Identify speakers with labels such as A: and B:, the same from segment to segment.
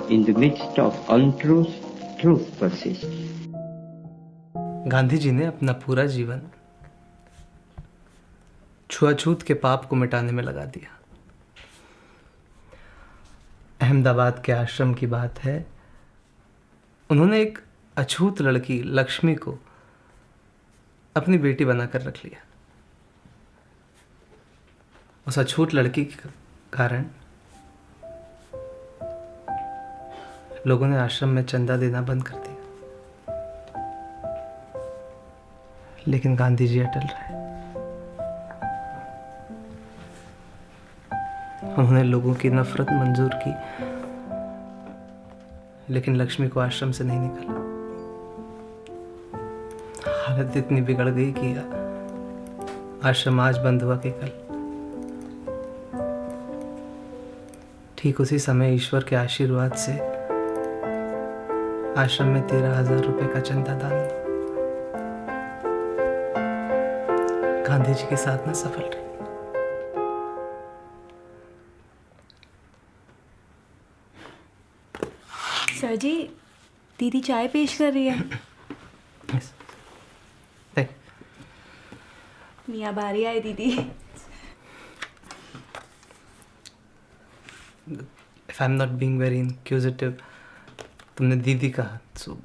A: In the midst of untruth, truth persists.
B: Gandhi ji ने अपना पूरा जीवन छुआछूत के पाप को मिटाने में लगा दिया। अहमदाबाद के आश्रम की बात है, उन्होंने एक अछूत लड़की लक्ष्मी को अपनी बेटी बनाकर रख लिया। उस अछूत लड़की के कारण लोगों ने आश्रम में चंदा देना बंद कर दिया, लेकिन गांधी जी अटल रहे। उन्होंने लोगों की नफरत मंजूर की, लेकिन लक्ष्मी को आश्रम से नहीं निकाला। हालत इतनी बिगड़ गई कि आश्रम आज बंद हुआ कि कल। ठीक उसी समय ईश्वर के आशीर्वाद से आश्रम में 13,000 रुपए का चंदा दान हुआ। गांधी जी की साधना सफल रही।
C: सर जी, दीदी चाय पेश कर रही है। मियाँ बारी आए दीदी।
B: If I'm not being very inquisitive, तुमने दीदी कहा, तो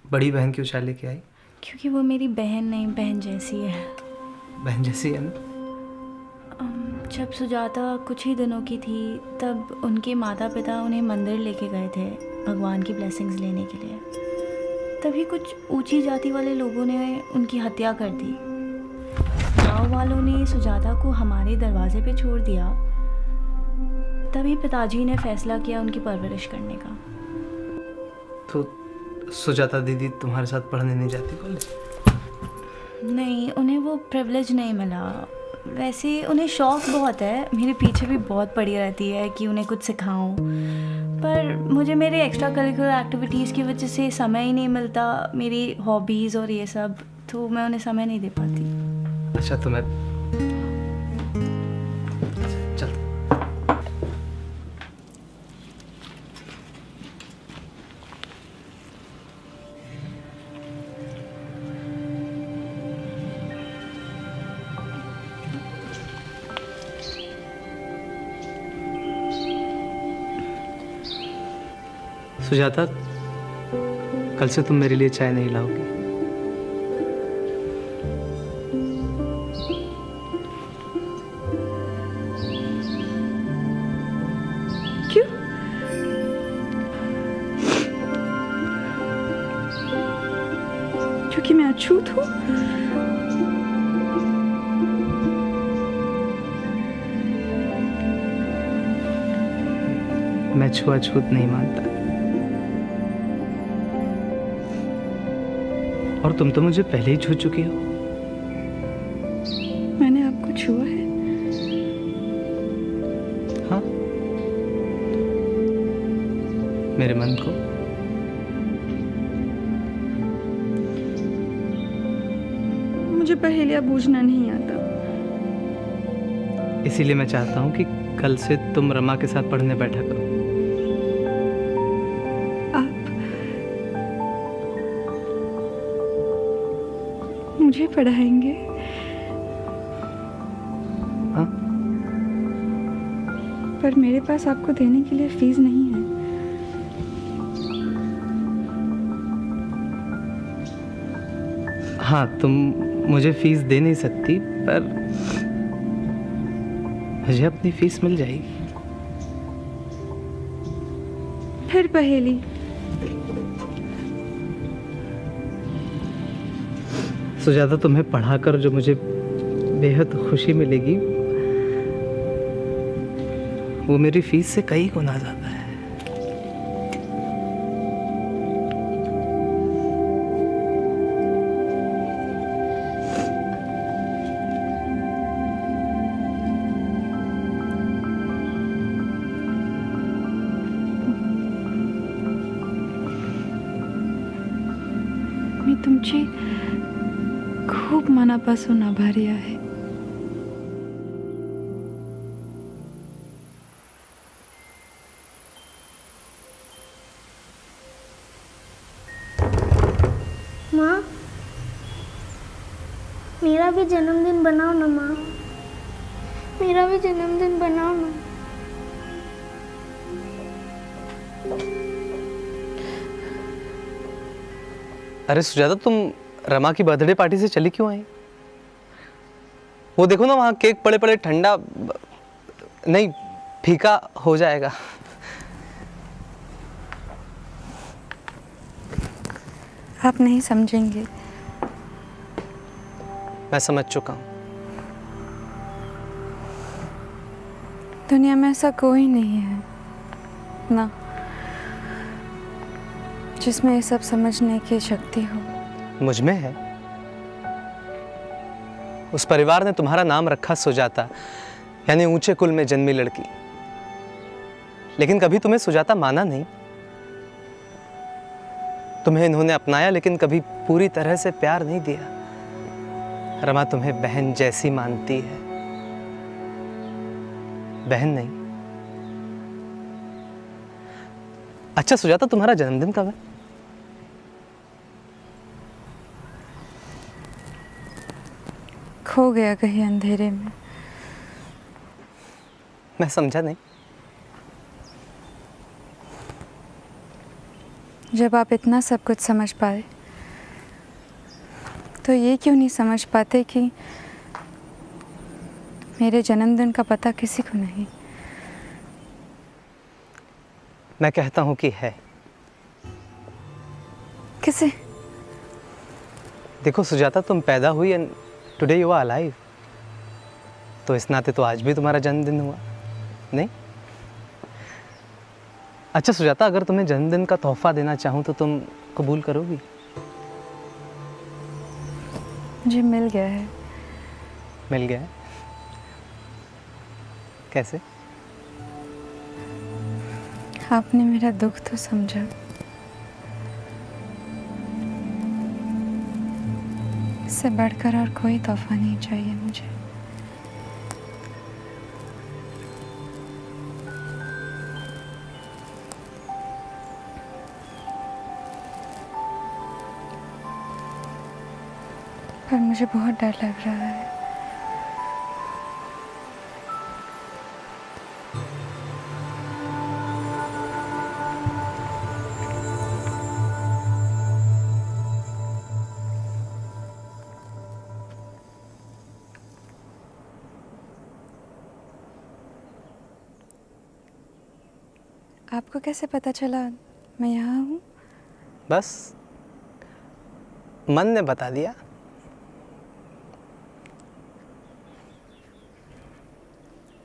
B: बड़ी बहन क्यों चाय लेके आई?
C: क्योंकि वो मेरी बहन नहीं, बहन जैसी है।
B: बहन जैसी है ना?
C: जब सुजाता कुछ ही दिनों की थी, तब उनके माता पिता उन्हें मंदिर लेके गए थे भगवान की ब्लेसिंग्स लेने के लिए। तभी कुछ ऊंची जाति वाले लोगों ने उनकी हत्या कर दी। गाँव वालों ने सुजाता को हमारे दरवाजे पे छोड़ दिया। तभी पिताजी ने फैसला किया उनकी परवरिश करने का।
B: तो सुजाता दीदी तुम्हारे साथ पढ़ने नहीं जाती कॉलेज?
C: नहीं, उन्हें वो प्रिविलेज नहीं मिला। वैसे उन्हें शौक़ बहुत है, मेरे पीछे भी बहुत पड़ी रहती है कि उन्हें कुछ सिखाऊं, पर मुझे मेरे एक्स्ट्रा करिकुलर एक्टिविटीज़ की वजह से समय ही नहीं मिलता, मेरी हॉबीज़ और ये सब, तो मैं उन्हें समय नहीं दे पाती।
B: अच्छा, तो मैं चल। सुजाता, कल से तुम मेरे लिए चाय नहीं लाओगी।
C: क्यों? क्योंकि मैं अछूत हूँ?
B: मैं छुआछूत नहीं मानता, और तुम तो मुझे पहले ही छू चुकी हो।
C: मैंने आपको छुआ है?
B: हाँ, मेरे मन को।
C: मुझे पहेलियाँ बूझना नहीं आता।
B: इसीलिए मैं चाहता हूँ कि कल से तुम रमा के साथ पढ़ने बैठा करो।
C: मुझे पढ़ाएंगे?
B: हाँ?
C: पर मेरे पास आपको देने के लिए फीस नहीं है।
B: हाँ, तुम मुझे फीस दे नहीं सकती, पर मुझे अपनी फीस मिल जाएगी।
C: फिर पहेली?
B: सुजाता, तुम्हें पढ़ाकर जो मुझे बेहद खुशी मिलेगी, वो मेरी फीस से कई गुना ज़्यादा है।
C: मी तुमची खूप मनापासून आभारी आहे।
D: मेरा भी जन्मदिन बनाओ ना माँ, मेरा भी जन्मदिन बनाओ ना।
B: अरे सुजाता, तुम रमा की बर्थडे पार्टी से चली क्यों आई? वो देखो ना, वहाँ केक पड़े पड़े ठंडा नहीं, फीका हो जाएगा।
E: आप नहीं समझेंगे।
B: मैं समझ चुका हूँ।
E: दुनिया में ऐसा कोई नहीं है ना जिसमें ये सब समझने की शक्ति हो।
B: मुझ में है। उस परिवार ने तुम्हारा नाम रखा सुजाता, यानी ऊंचे कुल में जन्मी लड़की, लेकिन कभी तुम्हें सुजाता माना नहीं। तुम्हें इन्होंने अपनाया लेकिन कभी पूरी तरह से प्यार नहीं दिया। रमा तुम्हें बहन जैसी मानती है। बहन नहीं। अच्छा सुजाता, तुम्हारा जन्मदिन कब है?
E: खो गया कहीं अंधेरे में।
B: मैं समझा नहीं।
E: जब आप इतना सब कुछ समझ पाए तो ये क्यों नहीं समझ पाते कि मेरे जन्मदिन का पता किसी को नहीं?
B: मैं कहता हूं कि है।
E: किसे?
B: देखो सुजाता, तुम पैदा हुई and today you are alive, तो इस नाते तो आज भी तुम्हारा जन्मदिन हुआ नहीं? अच्छा सुजाता, अगर तुम्हें जन्मदिन का तोहफा देना चाहूं तो तुम कबूल करोगी?
E: मुझे मिल गया है।
B: मिल गया है? कैसे?
E: आपने मेरा दुख तो समझा। इससे बढ़कर और कोई तोहफा नहीं चाहिए मुझे। पर मुझे बहुत डर लग रहा है। आपको कैसे पता चला मैं यहाँ हूँ?
B: बस मन ने बता दिया।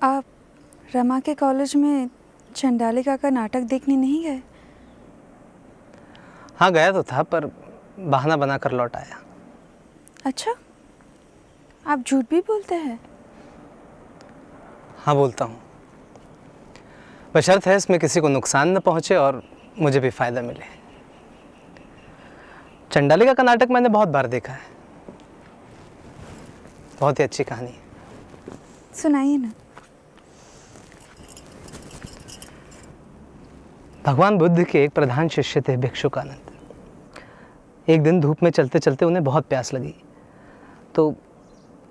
E: आप रमा के कॉलेज में चंडालिका का नाटक देखने नहीं गए?
B: हाँ गया तो था, पर बहाना बना कर लौट आया।
E: अच्छा, आप झूठ भी बोलते हैं?
B: हाँ बोलता हूँ, बशर्त है इसमें किसी को नुकसान न पहुँचे और मुझे भी फायदा मिले। चंडालिका का नाटक मैंने बहुत बार देखा है, बहुत ही अच्छी कहानी है।
E: सुनाइए ना।
B: भगवान बुद्ध के एक प्रधान शिष्य थे भिक्षुकानंद। एक दिन धूप में चलते चलते उन्हें बहुत प्यास लगी, तो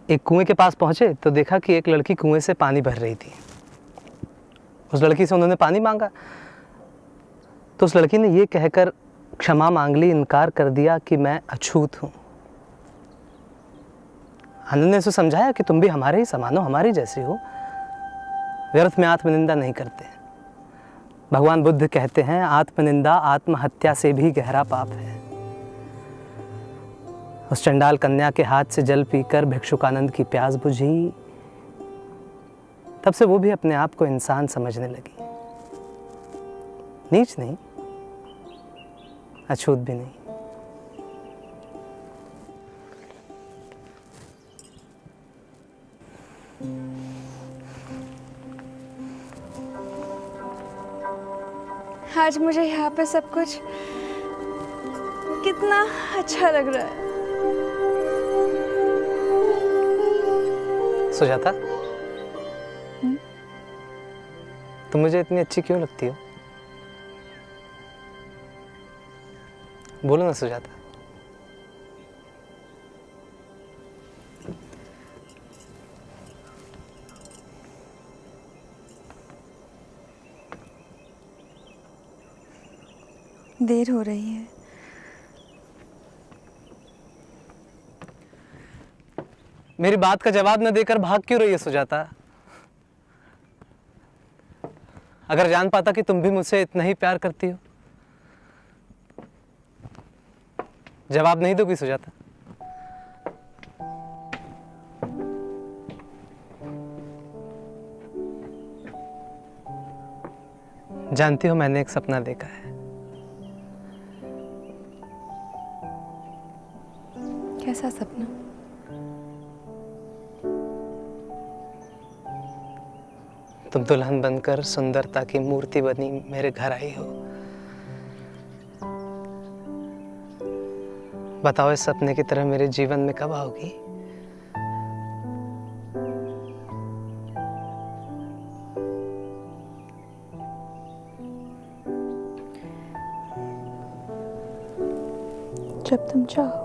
B: एक कुएं के पास पहुंचे तो देखा कि एक लड़की कुएं से पानी भर रही थी। उस लड़की से उन्होंने पानी मांगा तो उस लड़की ने ये कहकर क्षमा मांग ली, इनकार कर दिया कि मैं अछूत हूँ। आनंद ने उसे समझाया कि तुम भी हमारे ही समान हो, हमारी जैसी हो, व्यर्थ में आत्मनिंदा नहीं करते। भगवान बुद्ध कहते हैं आत्मनिंदा आत्महत्या से भी गहरा पाप है। उस चंडाल कन्या के हाथ से जल पीकर भिक्षुकानंद की प्यास बुझी। तब से वो भी अपने आप को इंसान समझने लगी, नीच नहीं, अछूत भी नहीं।
E: आज मुझे यहाँ पे सब कुछ कितना अच्छा लग रहा है।
B: सुजाता, तुम मुझे इतनी अच्छी क्यों लगती हो? बोलो ना सुजाता।
E: देर हो रही है।
B: मेरी बात का जवाब न देकर भाग क्यों रही है सुजाता? अगर जान पाता कि तुम भी मुझसे इतना ही प्यार करती हो। जवाब नहीं दोगी सुजाता? जानती हो मैंने एक सपना देखा है।
E: कैसा सपना?
B: तुम दुल्हन बनकर सुंदरता की मूर्ति बनी मेरे घर आई हो। बताओ इस सपने की तरह मेरे जीवन में कब आओगी?
E: जब तुम चाहो।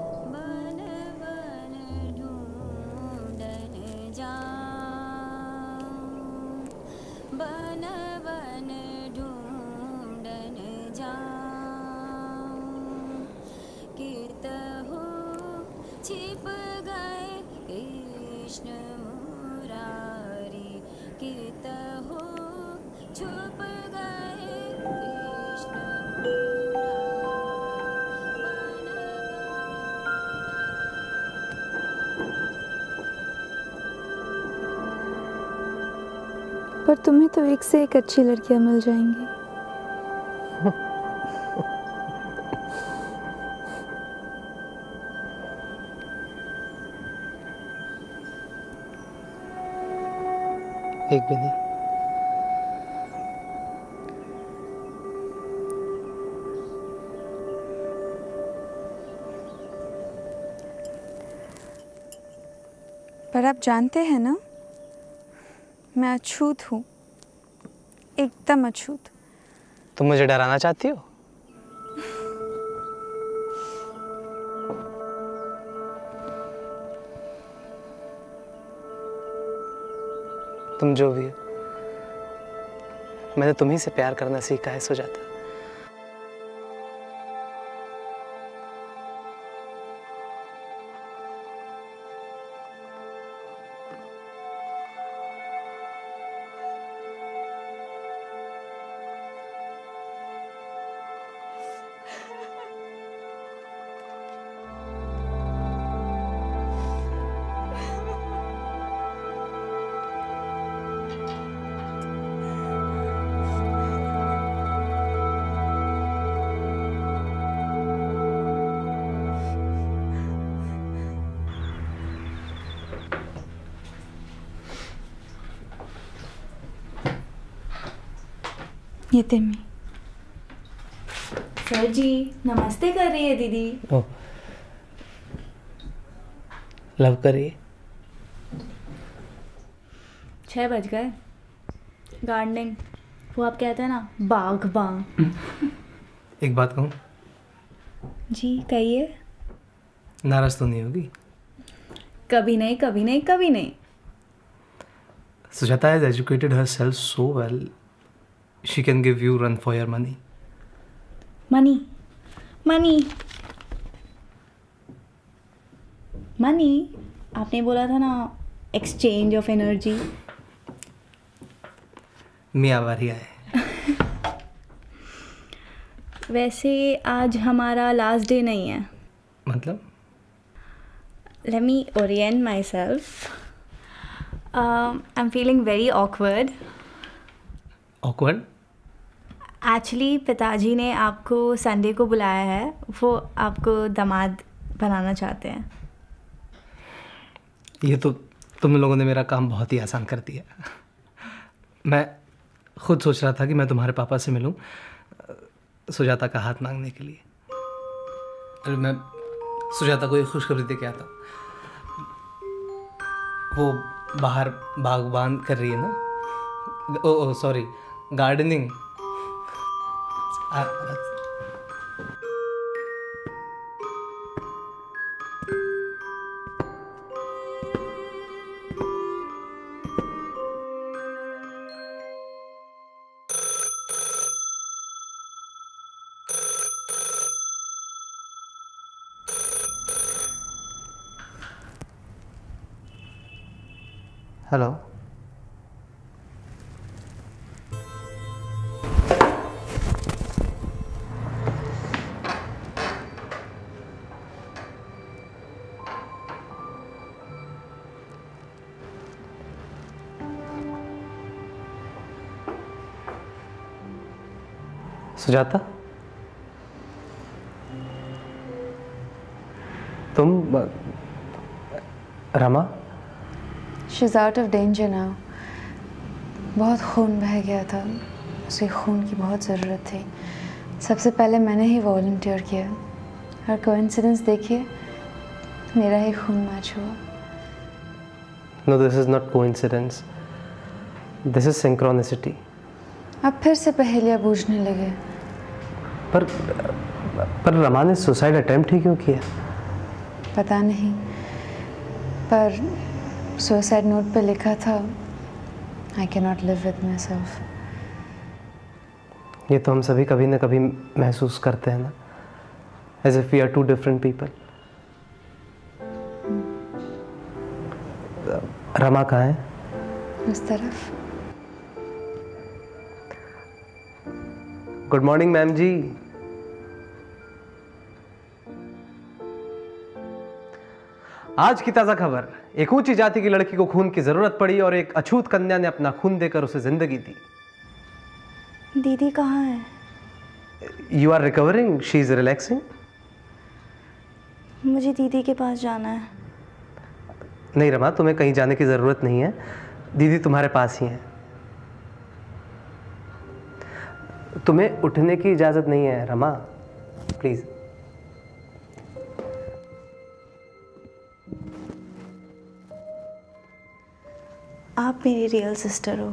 F: छिप गए कृष्ण मुरारी, कित हो छुप गए कृष्ण
E: पर तुम्हें तो एक से एक अच्छी लड़कियां मिल जाएंगी।
B: एक भी नहीं।
E: पर आप जानते हैं ना, मैं अछूत हूँ, एकदम अछूत।
B: तुम मुझे डराना चाहती हो? तुम जो भी हो, मैंने तुम्ही से प्यार करना सीखा है सुजाता।
E: ये तिम्मी।
C: सर जी नमस्ते कर रही है दीदी।
B: ओह, लव करिए।
C: 6 बज गए। गार्डनिंग, वो आप कहते हैं ना बागबान।
B: एक बात कहूँ?
C: जी कहिए।
B: नाराज तो नहीं होगी?
C: कभी नहीं कभी नहीं कभी नहीं।
B: Sujata has educated herself so well, she can give you run for your money.
C: Money money money, आपने बोला था ना एक्सचेंज ऑफ एनर्जी।
B: मियाँ बारी आए।
C: वैसे आज हमारा लास्ट डे नहीं है।
B: मतलब?
C: Let me orient myself. I'm feeling very awkward.
B: Awkward?
C: Actually पिताजी ने आपको संडे को बुलाया है, वो आपको दामाद बनाना चाहते हैं।
B: ये तो तुम लोगों ने मेरा काम बहुत ही आसान कर दिया। मैं खुद सोच रहा था कि मैं तुम्हारे पापा से मिलूं सुजाता का हाथ मांगने के लिए। अरे मैं सुजाता को एक खुशखबरी दे के आता हूँ। वो बाहर बागबान कर रही है ना, ओ सॉरी गार्डनिंग। हेलो। सुजाता, तुम Rama?
E: She's out of danger now. बहुत खून बह गया था, उसे खून की बहुत ज़रूरत थी। सबसे पहले मैंने ही वॉलंटियर किया और कोइंसिडेंस देखिए, मेरा ही खून मैच हुआ।
B: No, this is not coincidence. This is synchronicity.
E: अब फिर से पहेलियाँ बूझने लगे।
B: पर रमा ने सुसाइड अटेम्प्ट ही क्यों किया?
E: पता नहीं, पर सुसाइड नोट पे लिखा था, I cannot live with myself.
B: ये तो हम सभी कभी ना कभी महसूस करते हैं ना, as if we are two different people. Rama कहाँ है?
E: उस तरफ।
B: गुड मॉर्निंग मैम जी। आज की ताजा खबर, एक ऊंची जाति की लड़की को खून की जरूरत पड़ी और एक अछूत कन्या ने अपना खून देकर उसे जिंदगी दी।
C: दीदी कहाँ है?
B: You are recovering, she is relaxing.
C: मुझे दीदी के पास जाना है।
B: नहीं रमा, तुम्हें कहीं जाने की जरूरत नहीं है, दीदी तुम्हारे पास ही है। तुम्हें उठने की इजाजत नहीं है रमा, प्लीज।
C: आप मेरी रियल सिस्टर हो।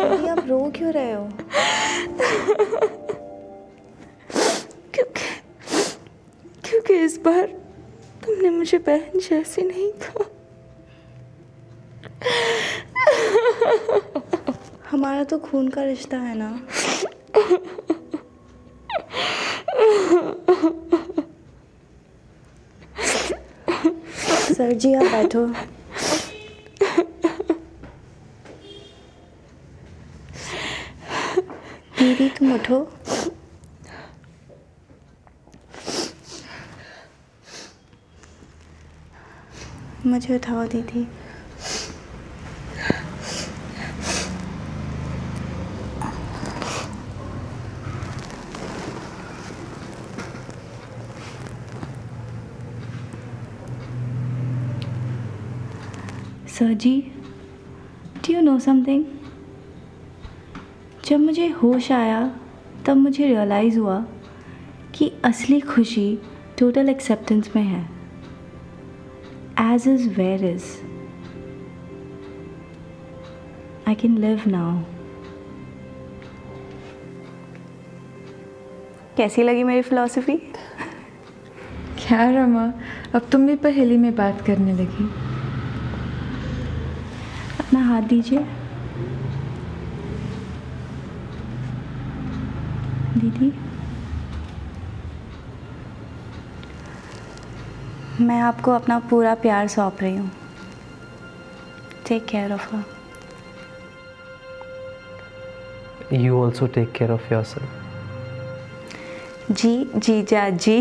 C: दीदी, आप रो क्यों रहे हो?
D: क्योंकि इस बार तुमने मुझे बहन जैसी नहीं कहा।
C: हमारा तो खून का रिश्ता है ना। सर जी आप बैठो। दीदी तुम उठो। मुझे उठाओ दीदी। Sir ji, do you know something? जब मुझे होश आया तब मुझे रियलाइज़ हुआ कि असली खुशी टोटल एक्सेप्टेंस में है। As is where is. I can live now. कैसी लगी मेरी फिलॉसफी?
E: क्या रमा, अब तुम भी पहेली में बात करने लगी।
C: अपना हाथ दीजिए। दीदी, मैं आपको अपना पूरा प्यार सौंप रही हूँ। Take care of her.
B: You also take care of yourself.
C: जी जीजा जी।